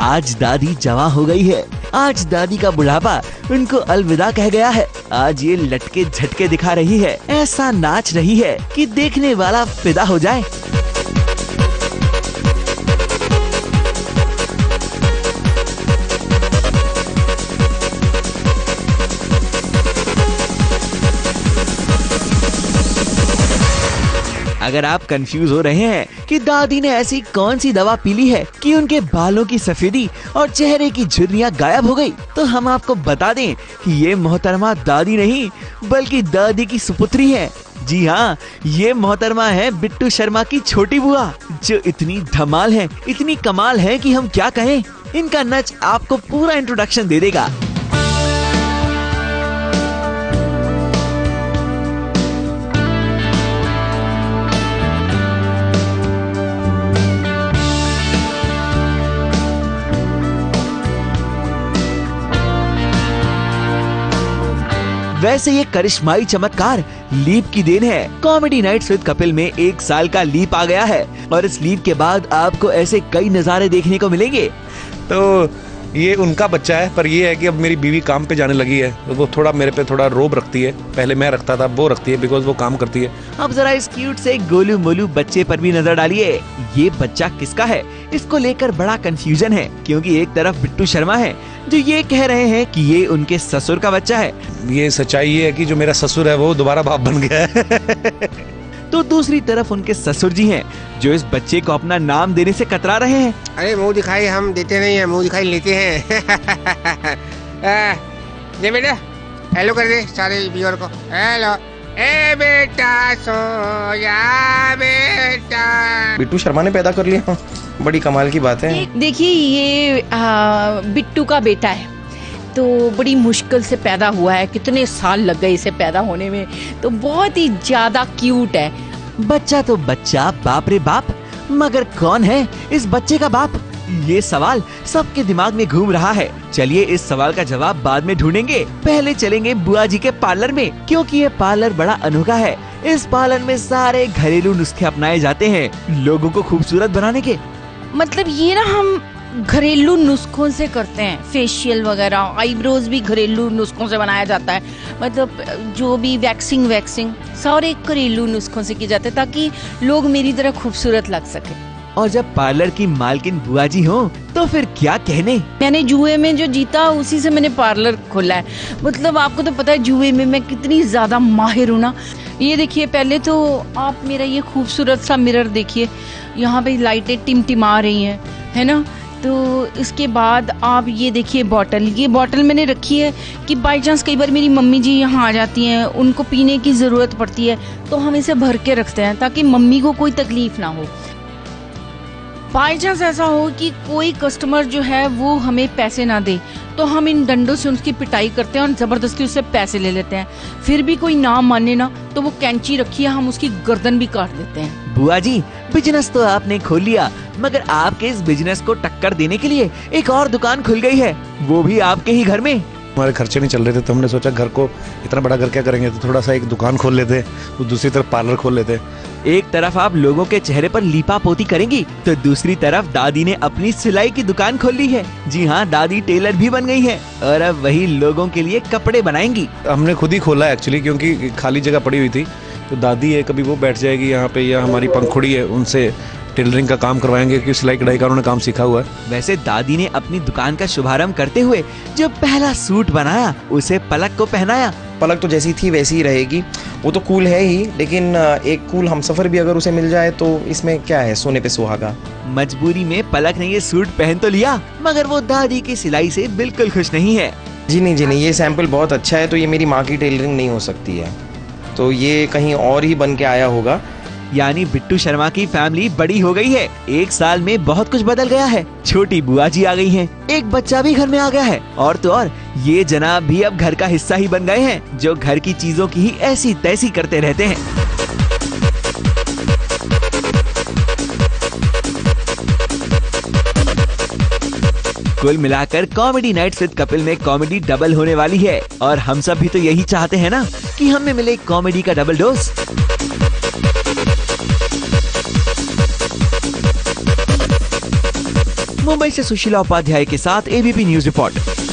आज दादी जवां हो गई है। आज दादी का बुढ़ापा उनको अलविदा कह गया है। आज ये लटके झटके दिखा रही है, ऐसा नाच रही है कि देखने वाला फिदा हो जाए। अगर आप कंफ्यूज हो रहे हैं कि दादी ने ऐसी कौन सी दवा पी ली है कि उनके बालों की सफेदी और चेहरे की झुर्रियां गायब हो गई, तो हम आपको बता दें कि ये मोहतरमा दादी नहीं बल्कि दादी की सुपुत्री है। जी हाँ, ये मोहतरमा है बिट्टू शर्मा की छोटी बुआ, जो इतनी धमाल है, इतनी कमाल है कि हम क्या कहें। इनका नच आपको पूरा इंट्रोडक्शन दे देगा। वैसे ये करिश्माई चमत्कार लीप की देन है। कॉमेडी नाइट्स विद कपिल में 1 साल का लीप आ गया है और इस लीप के बाद आपको ऐसे कई नजारे देखने को मिलेंगे। तो ये उनका बच्चा है, पर ये है कि अब मेरी बीवी काम पे जाने लगी है, तो वो थोड़ा मेरे पे थोड़ा रोब रखती है। पहले मैं रखता था, वो रखती है बिकॉज वो काम करती है। अब जरा इस क्यूट से गोलू मोलू बच्चे पर भी नजर डालिए। ये बच्चा किसका है, इसको लेकर बड़ा कंफ्यूजन है, क्योंकि एक तरफ बिट्टू शर्मा है जो ये कह रहे हैं कि ये उनके ससुर का बच्चा है। ये सच्चाई ये है कि जो मेरा ससुर है वो दोबारा बाप बन गया है। तो दूसरी तरफ उनके ससुर जी हैं जो इस बच्चे को अपना नाम देने से कतरा रहे हैं। अरे मुंह दिखाई हम देते नहीं है, मुंह दिखाई लेते हैं। ये बेटा हेलो कर दे सारे व्यूअर को। हेलो ए बेटा सोया बेटा। बिट्टू शर्मा ने पैदा कर लिया, बड़ी कमाल की बात है। देखिए ये बिट्टू का बेटा है, तो बड़ी मुश्किल से पैदा हुआ है, कितने साल लग गए इसे पैदा होने में, तो बहुत ही ज्यादा क्यूट है। बच्चा तो बच्चा, बाप रे बाप, मगर कौन है इस बच्चे का बाप? ये सवाल सबके दिमाग में घूम रहा है। चलिए इस सवाल का जवाब बाद में ढूंढेंगे। पहले चलेंगे बुआ जी के पार्लर में, क्योंकि ये पार्लर बड़ा अनोखा है। इस पार्लर में सारे घरेलू नुस्खे अपनाए जाते हैं लोगों को खूबसूरत बनाने के। मतलब ये ना हम घरेलू नुस्खों से करते हैं, फेशियल वगैरह, आईब्रोज भी घरेलू नुस्खों से बनाया जाता है। मतलब जो भी वैक्सिंग सारे घरेलू नुस्खों से की जाते हैं ताकि लोग मेरी तरह खूबसूरत लग सके। और जब पार्लर की मालकिन बुआ जी हो तो फिर क्या कहने। मैंने जुए में जो जीता उसी से मैंने पार्लर खोला है। मतलब आपको तो पता है जुए में मैं कितनी ज्यादा माहिर हूँ ना। ये देखिए, पहले तो आप मेरा ये खूबसूरत सा मिरर देखिए, यहाँ पे लाइटें टिमटिमा रही हैं, है ना। तो इसके बाद आप ये देखिए बॉटल, ये बॉटल मैंने रखी है कि बाई चांस कई बार मेरी मम्मी जी यहाँ आ जाती हैं, उनको पीने की ज़रूरत पड़ती है, तो हम इसे भर के रखते हैं ताकि मम्मी को कोई तकलीफ ना हो। बाई चांस ऐसा हो कि कोई कस्टमर जो है वो हमें पैसे ना दे, तो हम इन डंडों से उसकी पिटाई करते हैं और ज़बरदस्ती उससे पैसे ले लेते हैं। फिर भी कोई ना माने ना, तो वो कैंची रखी है, हम उसकी गर्दन भी काट देते हैं। बुआ जी, बिजनेस तो आपने खोल लिया, मगर आपके इस बिजनेस को टक्कर देने के लिए एक और दुकान खुल गई है, वो भी आपके ही घर में। हमारे खर्चे नहीं चल रहे थे, तो हमने सोचा घर को इतना बड़ा घर क्या करेंगे, तो थोड़ा सा एक दुकान खोल लेते, तो दूसरी तरफ पार्लर खोल लेते। एक तरफ आप लोगों के चेहरे पर लीपा पोती करेंगी, तो दूसरी तरफ दादी ने अपनी सिलाई की दुकान खोल ली है। जी हाँ, दादी टेलर भी बन गई है और अब वही लोगों के लिए कपड़े बनाएंगी। हमने खुद ही खोला एक्चुअली, क्योंकि खाली जगह पड़ी हुई थी। तो दादी है, कभी वो बैठ जाएगी यहाँ पे, या हमारी पंखुड़ी है, उनसे टेलरिंग का काम करवाएंगे, क्योंकि सिलाई कढ़ाई का उन्होंने काम सीखा हुआ है। वैसे दादी ने अपनी दुकान का शुभारंभ करते हुए जो पहला सूट बनाया उसे पलक को पहनाया। पलक तो जैसी थी वैसी ही रहेगी, वो तो कूल है ही, लेकिन एक कूल हमसफर भी अगर उसे मिल जाए तो इसमें क्या है, सोने पे सुहागा। मजबूरी में पलक ने ये सूट पहन तो लिया, मगर वो दादी की सिलाई से बिल्कुल खुश नहीं है। जी नहीं, ये सैंपल बहुत अच्छा है, तो ये मेरी माँ की टेलरिंग नहीं हो सकती है, तो ये कहीं और ही बन के आया होगा। यानी बिट्टू शर्मा की फैमिली बड़ी हो गई है। 1 साल में बहुत कुछ बदल गया है। छोटी बुआ जी आ गई हैं, एक बच्चा भी घर में आ गया है, और तो और ये जनाब भी अब घर का हिस्सा ही बन गए हैं, जो घर की चीजों की ही ऐसी तैसी करते रहते हैं। कुल मिलाकर कॉमेडी नाइट्स विद कपिल में कॉमेडी डबल होने वाली है, और हम सब भी तो यही चाहते हैं ना कि हमें मिले कॉमेडी का डबल डोज। मुंबई से सुशीला उपाध्याय के साथ एबीपी न्यूज रिपोर्ट।